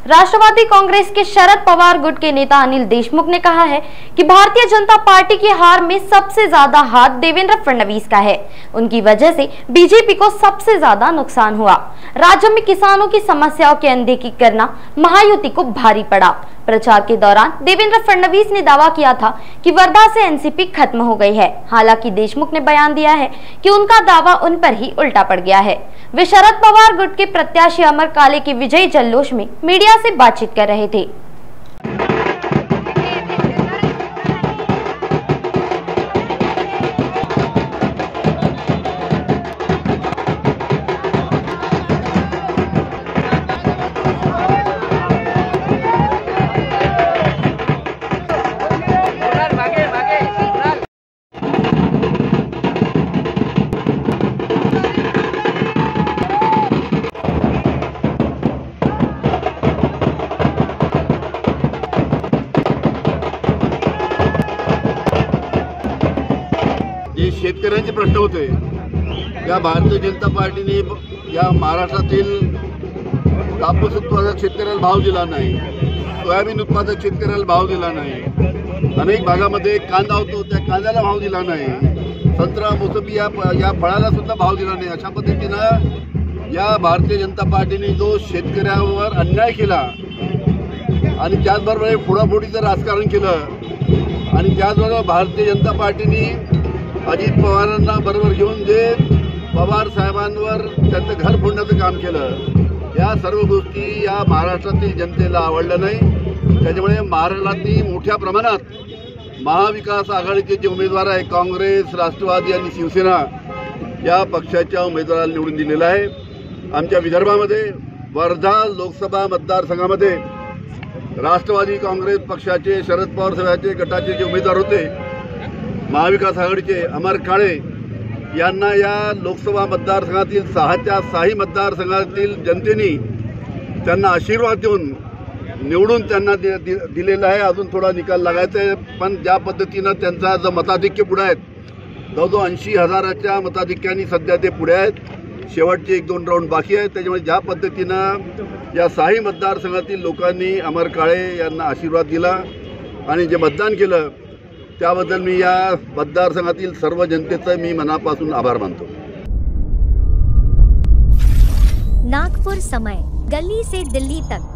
राष्ट्रवादी कांग्रेस के शरद पवार गुट के नेता अनिल देशमुख ने कहा है कि भारतीय जनता पार्टी की हार में सबसे ज्यादा हाथ देवेंद्र फडणवीस का है। उनकी वजह से बीजेपी को सबसे ज्यादा नुकसान हुआ। राज्य में किसानों की समस्याओं की अनदेखी करना महायुति को भारी पड़ा। प्रचार के दौरान देवेंद्र फडणवीस ने दावा किया था कि वर्धा से एनसीपी खत्म हो गई है। हालांकि देशमुख ने बयान दिया है कि उनका दावा उन पर ही उल्टा पड़ गया है। वे शरद पवार गुट के प्रत्याशी अमर काले के विजयी जल्लोष में मीडिया से बातचीत कर रहे थे। शेतकऱ्यांचे प्रश्न होते, या भारतीय जनता पार्टीने या महाराष्ट्रातील कापूस उत्पादक शेतकऱ्याला भाव दिला नाही, सोयाबीन उत्पादक शेतकऱ्याला भाव दिला नाही, अनेक भागामध्ये कांदा होतो त्या कांद्याला भाव दिला नाही, संत्रा मोसंबी या फळाला सुद्धा भाव दिला नाही। अशा पद्धतीनं या भारतीय जनता पार्टीने जो शेतकऱ्यावर अन्याय केला आणि त्याचबरोबर फोडाफोडीचं राजकारण केलं आणि त्याचबरोबर भारतीय जनता पार्टीने अजित पवारांना बरोबर घेऊन जे पवार साहेबांवर त्यांचं घर फोडण्याचं काम केलं, या सर्व गोष्टी या महाराष्ट्रातील जनतेला आवडल्या नाही। त्याच्यामुळे महाराष्ट्रातील मोठ्या प्रमाणात महाविकास आघाडीचे जे उमेदवार आहे, काँग्रेस, राष्ट्रवादी आणि शिवसेना या पक्षाच्या उमेदवाराला निवडून दिलेला आहे। आमच्या विदर्भामध्ये वर्धा लोकसभा मतदारसंघामध्ये राष्ट्रवादी काँग्रेस पक्षाचे शरद पवार साहेबांचे गटाचे जे उमेदवार होते, महाविकास आघाडीचे अमर काळे यांना या लोकसभा मतदारसंघातील 6च्या 6 मतदारसंघातील जनतेने त्यांना आशीर्वाद देऊन निवडून त्यांना दिलेला आहे। अजून थोडा निकाल लागायचा आहे, पण ज्या पद्धतीनं त्यांचा जो मताधिक्य पुढे आहेत, जवळजवळ 80,000च्या मताधिक्याने सध्या ते पुढे आहेत। शेवटचे 1-2 राऊंड बाकी आहेत। त्याच्यामुळे ज्या पद्धतीनं या 6 मतदारसंघातील लोकांनी अमर काळे यांना आशीर्वाद दिला आणि जे मतदान केलं त्याबद्दल मी या मतदारसंघातील सर्व जनतेचा मी मनापासून आभार मानतो। नागपुर समय, गली से दिल्ली तक।